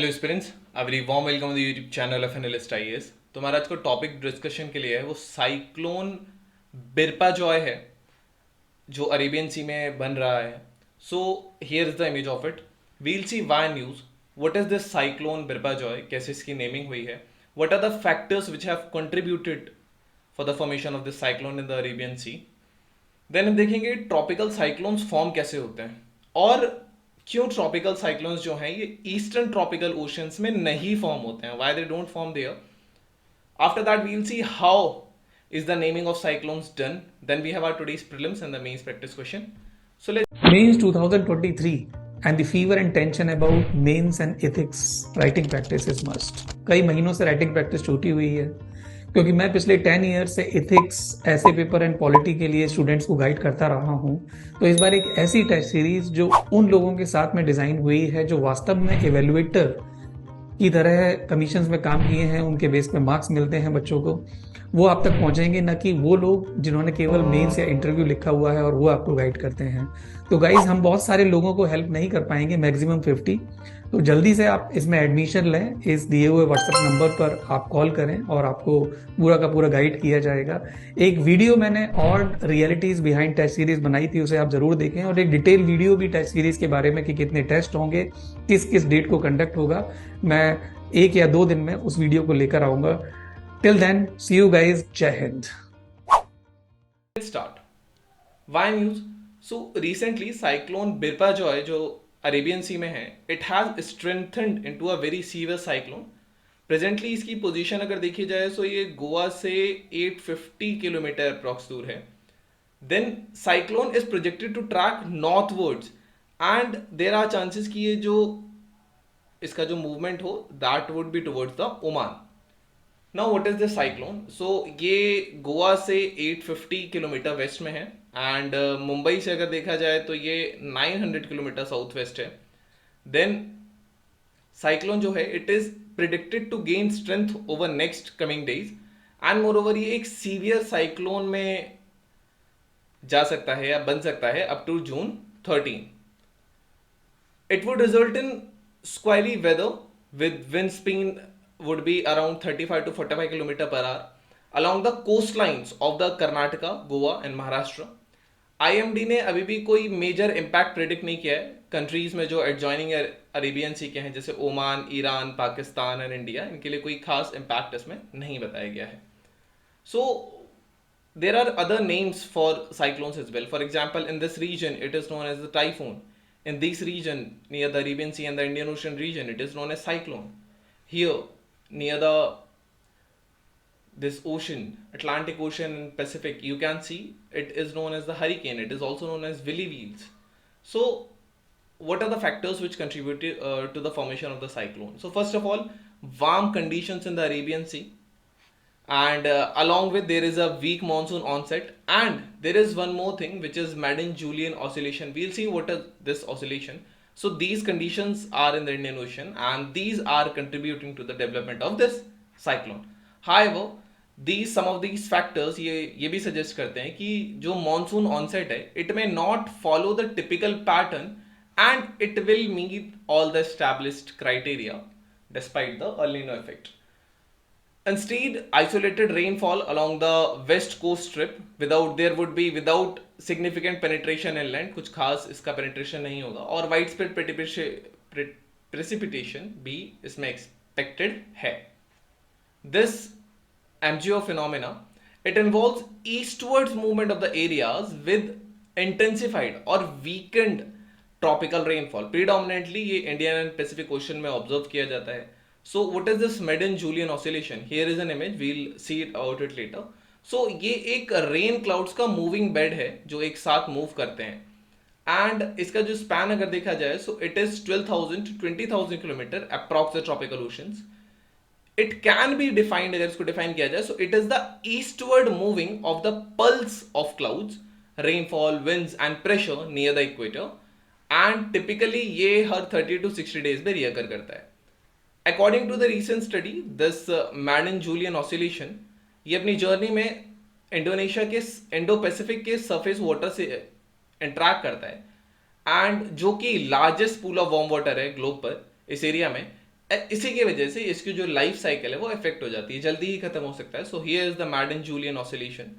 Hello students, a very warm welcome to the YouTube channel of analyst IAS. तो हमारा आज का topic discussion के लिए है वो साइक्लोन बिरपा जॉय है जो अरेबियन सी में बन रहा है। So here is the image of it. We'll see why news what is this cyclone Biparjoy, कैसे इसकी नेमिंग हुई है, what are the factors which have contributed for the formation of this cyclone in the Arabian sea. Then हम देखेंगे tropical cyclones form कैसे होते हैं और क्यों ट्रॉपिकल साइक्लोन्स जो हैं ये ईस्टर्न ट्रॉपिकल ओशंस में नहीं फॉर्म होते हैं, why they don't form there. After that we will see how is the naming of cyclones done. Then we have our today's prelims and the mains practice question. So let's Mains 2023 and the fever and tension about mains and ethics writing practice is must. कई महीनों से writing practice छूटी हुई है क्योंकि मैं पिछले 10 year से इथिक्स ऐसे पेपर एंड पॉलिटी के लिए स्टूडेंट्स को गाइड करता रहा हूं। तो इस बार एक ऐसी टेस्ट सीरीज जो उन लोगों के साथ में डिजाइन हुई है जो वास्तव में एवेलुएटर की तरह कमीशंस में काम किए हैं, उनके बेस पे मार्क्स मिलते हैं बच्चों को, वो आप तक पहुंचेंगे, न कि वो लोग जिन्होंने केवल मेंस या इंटरव्यू लिखा हुआ है और वो आपको गाइड करते हैं। तो गाइज हम बहुत सारे लोगों को हेल्प नहीं कर पाएंगे, मैक्सिमम 50। तो जल्दी से आप इसमें एडमिशन लें, इस दिए हुए व्हाट्सएप नंबर पर आप कॉल करें और आपको पूरा का पूरा गाइड किया जाएगा। एक वीडियो मैंने और रियलिटीज बिहाइंड टेस्ट सीरीज बनाई थी, उसे आप जरूर देखें, और एक डिटेल वीडियो भी टेस्ट सीरीज के बारे में कि कितने टेस्ट होंगे, किस किस डेट को कंडक्ट होगा, मैं 1 या 2 दिन में उस वीडियो को लेकर आऊंगा। Till then see you guys, जय हिंद। start. Why news? So recently cyclone Birpa Joy जो अरेबियन सी में है, it has strengthened into a very severe cyclone. Presently इसकी पोजीशन अगर देखी जाए तो ये गोवा से 850 किलोमीटर अप्रॉक्स दूर है। Then cyclone is projected to track northwards and there are chances कि ये जो इसका जो मूवमेंट हो that would be towards the Oman. Now what is this cyclone? So ये गोवा से 850 किलोमीटर वेस्ट में है एंड मुंबई से अगर देखा जाए तो ये 900 किलोमीटर साउथ वेस्ट है। देन साइक्लोन जो है it is predicted to gain strength over next coming days and moreover ये एक सीवियर साइक्लोन में जा सकता है या बन सकता है up to June 13। It would result in squally weather with wind speed would be around 35 to 45 km per hour along the coastlines of the Karnataka, Goa and Maharashtra. IMD ने अभी भी कोई मेजर इम्पैक्ट प्रेडिक्ट नहीं किया है countries में जो adjoining Arabian सी के हैं, जैसे Oman, Iran, Pakistan and India, इनके लिए कोई खास इम्पैक्ट इसमें नहीं बताया गया है। सो there are other names for cyclones as well. For example, in this region it is known as the typhoon. In this region near the Arabian Sea and the Indian Ocean region it is known as cyclone. Here near the this ocean, Atlantic Ocean and Pacific, you can see it is known as the hurricane. It is also known as willy wheels. So what are the factors which contributed to the formation of the cyclone? So first of all, warm conditions in the Arabian Sea, and along with there is a weak monsoon onset, and there is one more thing which is Madden-Julian oscillation. We'll see what is this oscillation. So these conditions are in the Indian Ocean and these are contributing to the development of this cyclone. However, these some of these factors ये भी suggest करते हैं कि जो monsoon onset है it may not follow the typical pattern and it will meet all the established criteria despite the El Nino effect. Instead, isolated rainfall along the west coast strip without significant penetration inland, कुछ खास इसका penetration नहीं होगा, और widespread precipitation भी इसमें expected है. This MGO phenomena, it involves eastwards movement of the areas with intensified or weakened tropical rainfall. Predominantly ये Indian and Pacific Ocean में observe किया जाता है. So what is this Madden-Julian oscillation? Here is an image, we'll see it out it later. So ये एक rain clouds का moving bed है जो एक साथ मूव करते हैं एंड इसका जो स्पैन अगर देखा जाए so it is 12,000 to 20,000 kilometre approx the tropical oceans. It can be defined, अगर इसको डिफाइन किया जाए so it is the eastward moving of the pulse of clouds, rainfall, winds and pressure near the equator, and typically ये हर 30 to 60 days में रिअकर करता है. According to the recent study, this Madden-Julian oscillation ये अपनी journey में Indonesia के Indo Pacific के surface water से इंटरैक्ट करता है एंड जो कि largest pool of warm water है ग्लोब पर इस एरिया में, इसी की वजह से इसकी जो लाइफ साइकिल है वो इफेक्ट हो जाती है, जल्दी ही खत्म हो सकता है. So here is the Madden Julian oscillation.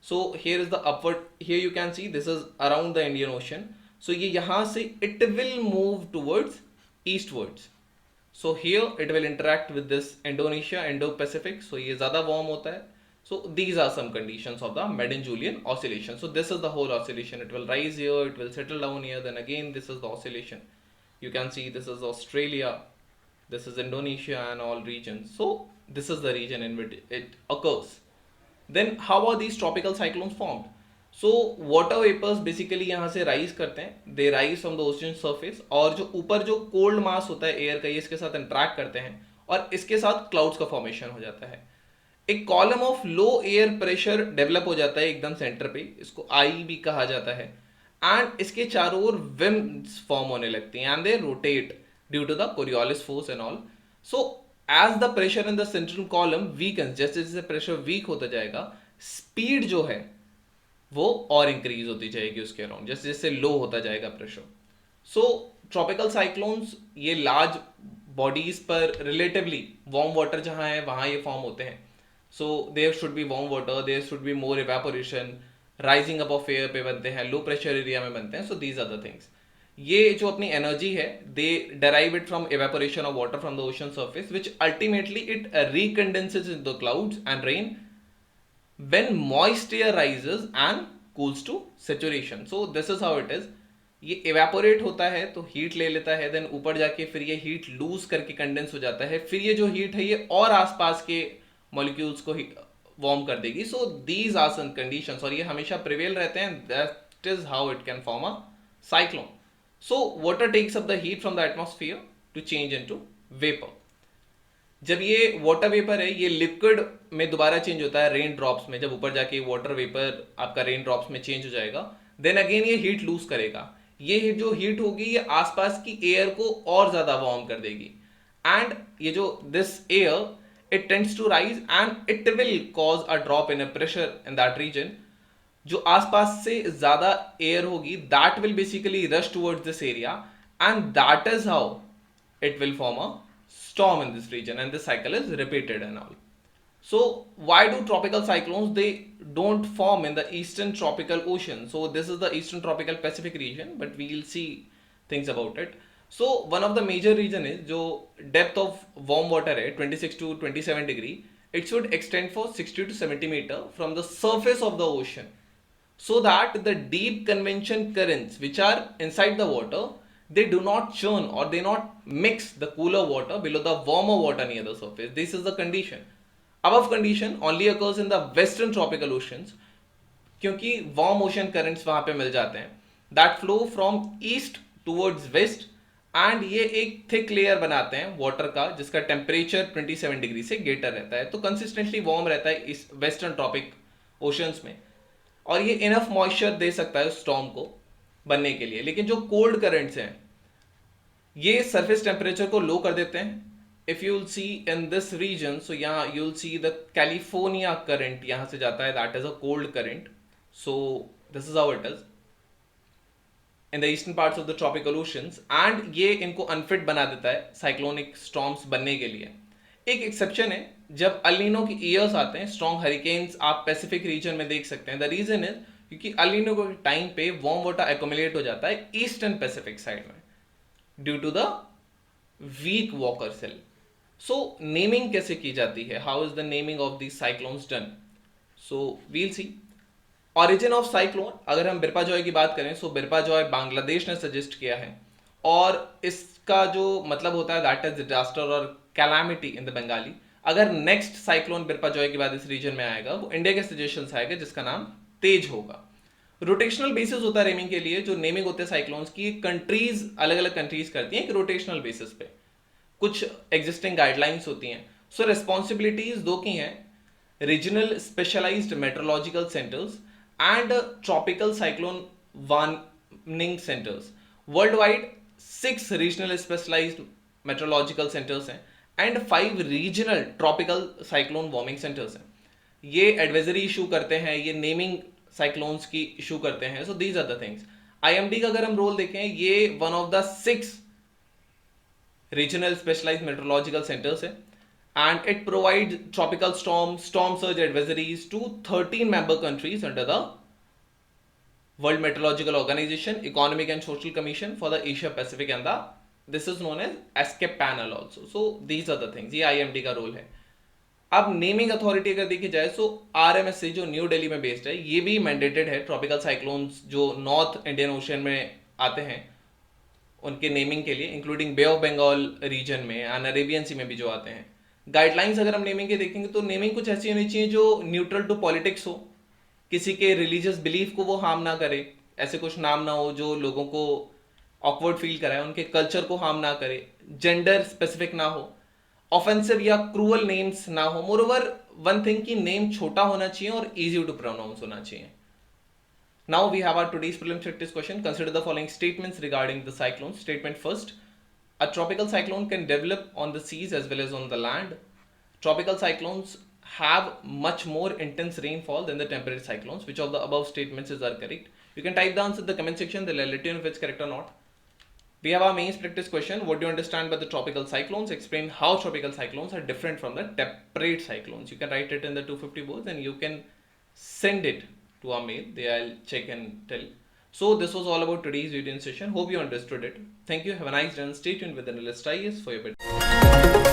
So here is the upward, here you can see this is around the Indian ocean. So ये यहाँ से it will move towards eastwards. So here it will interact with this Indonesia, Indo Pacific. So ये ज़्यादा warm होता है. So these are some conditions of the Madden-Julian oscillation. So this is the whole oscillation. It will rise here, it will settle down here, then again this is the oscillation. You can see this is Australia, this is Indonesia and all regions. So this is the region in which it occurs. Then how are these tropical cyclones formed? So water vapors basically यहाँ से rise करते हैं. They rise from the ocean surface. और जो ऊपर जो cold mass होता है air का, ये इसके साथ interact करते हैं और इसके साथ clouds का formation हो जाता है. एक column of low air pressure develop हो जाता है एकदम सेंटर पे, इसको आई भी कहा जाता है. एंड इसके चारों ओर विंड्स फॉर्म होने लगती हैं and they rotate due to the Coriolis force and all. So as the pressure in the central column weakens, जैसे जैसे प्रेशर वीक होता जाएगा, स्पीड जो है वो और इंक्रीज होती जाएगी उसके अराउंड, जैसे जैसे लो होता जाएगा प्रेशर. सो ट्रॉपिकल साइक्लोन्स ये लार्ज बॉडीज पर रिलेटिवली वार्म वाटर जहाँ है वहाँ ये फॉर्म होते हैं. So there should be warm water, there should be more evaporation, rising up of air पे बनते हैं, low pressure area में बनते हैं. So these are the things. ये जो अपनी energy है, they derive it from evaporation of water from the ocean surface, which ultimately it recondenses into clouds and rain when moist air rises and cools to saturation. So this is how it is. ये evaporate होता है तो heat ले लेता है, then ऊपर जाके फिर ये heat lose करके condense हो जाता है, फिर ये जो heat है ये और आसपास के मॉलिक्यूल्स को वार्म कर देगी. So these are some conditions और ये हमेशा प्रिवेल रहते हैं. That is how it can form a cyclone. So water takes up the heat from the atmosphere to change into vapour. जब ये वाटर वेपर है ये लिक्विड में दोबारा चेंज होता है रेन ड्रॉप्स में. जब ऊपर जाके वाटर वेपर आपका रेन ड्रॉप्स में चेंज हो जाएगा, देन अगेन ये हीट लूज करेगा. ये जो हीट होगी ये आसपास की एयर को और ज्यादा वार्म कर देगी. एंड ये जो this air it tends to rise and it will cause a drop in a pressure in that region. जो आसपास से ज्यादा एयर होगी that will basically rush towards this area and that is how it will form a storm in this region and this cycle is repeated and all. So why do tropical cyclones, they don't form in the eastern tropical ocean? So this is the eastern tropical Pacific region, but we will see things about it. So one of the major reason is जो depth of warm water है 26 to 27 degree, it should extend for 60 to 70 meter from the surface of the ocean, so that the deep convection currents which are inside the water, they do not churn or they not mix the cooler water below the warmer water near the surface. This is the condition. Above condition only occurs in the western tropical oceans, क्योंकि warm ocean currents वहाँ पे मिल जाते हैं that flow from east towards west and ये एक thick layer बनाते हैं water का जिसका टेम्परेचर 27 डिग्री से ग्रेटर रहता है. तो कंसिस्टेंटली वार्म रहता है इस वेस्टर्न ट्रॉपिक ओशंस में और ये इनफ मॉइस्चर दे सकता है स्टॉर्म को बनने के लिए. लेकिन जो कोल्ड करंट्स हैं ये सरफेस टेम्परेचर को लो कर देते हैं. If you will see in this region, so यहाँ you will see the California current यहाँ से जाता है, that is a cold current. So this is how it is in the eastern parts of the tropical oceans and ये इनको unfit बना देता है साइक्लोनिक स्टॉर्म्स बनने के लिए. एक एक्सेप्शन है जब अलिनो की ईयर्स आते हैं, स्ट्रॉन्ग हरिकेन्स आप पैसिफिक रीजन में देख सकते हैं. द रीजन इज क्योंकि अलिनो के टाइम पे वार्म वाटर एक्यूमुलेट हो जाता है ईस्टर्न पैसिफिक साइड में due to the weak Walker cell. So naming कैसे की जाती है, how is the naming of these cyclones done? So we'll see. Origin of cyclone, अगर हम बिरपा जॉय की बात करें, सो बिरपा जॉय बांग्लादेश ने सजेस्ट किया है और इसका जो मतलब होता है दैट इज डिजास्टर और कैलामिटी इन द बंगाली. अगर नेक्स्ट साइक्लोन बिरपा जॉय के बाद इस रीजन में आएगा वो इंडिया के सजेशन से आएगा जिसका नाम तेज होगा. रोटेशनल बेसिस होता है नेमिंग के लिए. जो नेमिंग होते हैं साइक्लोन्स की कंट्रीज अलग अलग कंट्रीज करती हैं एक रोटेशनल बेसिस पे, कुछ एग्जिस्टिंग गाइडलाइंस होती हैं. सो रिस्पॉन्सिबिलिटीज दो की हैं, regional specialised meteorological centres and tropical cyclone warning centers. Worldwide 6 regional specialized meteorological centers हैं and 5 regional tropical cyclone warming centers हैं. ये advisory issue करते हैं, ये naming cyclones की issue करते हैं. So these are the things. IMD का अगर हम रोल देखें, ये one of the 6 regional specialised meteorological centres है, and it provide tropical storm surge advisories to 13 member countries under the World Meteorological Organization, Economic and Social Commission for the Asia Pacific, and this is known as ESCAPE panel also. So these are the things. ये IMD का role है. अब naming authority अगर देखी जाए तो RMSC जो new Delhi में बेस्ड है, ये भी मैंडेटेड है ट्रॉपिकल साइक्लोन्स जो नॉर्थ इंडियन ओशन में आते हैं उनके नेमिंग के लिए, including Bay of Bengal region में एंड अरेबियन सी में भी जो आते हैं. गाइडलाइंस अगर हम नेमिंग के देखेंगे तो नेमिंग कुछ ऐसी होनी चाहिए जो न्यूट्रल टू पॉलिटिक्स हो, किसी के रिलीजियस बिलीफ को वो हार्म ना करे, ऐसे कुछ नाम ना हो जो लोगों को ऑकवर्ड फील कराए, उनके कल्चर को हार्म ना करे, जेंडर स्पेसिफिक ना हो, ऑफेंसिव या क्रूअल नेम्स ना हो. मोरओवर वन थिंग कि नेम छोटा होना चाहिए और इजी टू प्रोनाउंस होना चाहिए. Now we have our today's prelims practice question. Consider the following statements regarding the cyclone. Statement first, a tropical cyclone can develop on the seas as well as on the land. Tropical cyclones have much more intense rainfall than the temperate cyclones. Which of the above statements are correct? You can type the answer in the comment section. They'll let you know if it's correct or not. We have our mains practice question. What do you understand by the tropical cyclones? Explain how tropical cyclones are different from the temperate cyclones. You can write it in the 250 words and you can send it to our mail. I'll check and tell. So this was all about today's video session. Hope you understood it. Thank you. Have a nice day and stay tuned with the Analyst IAS for your bit.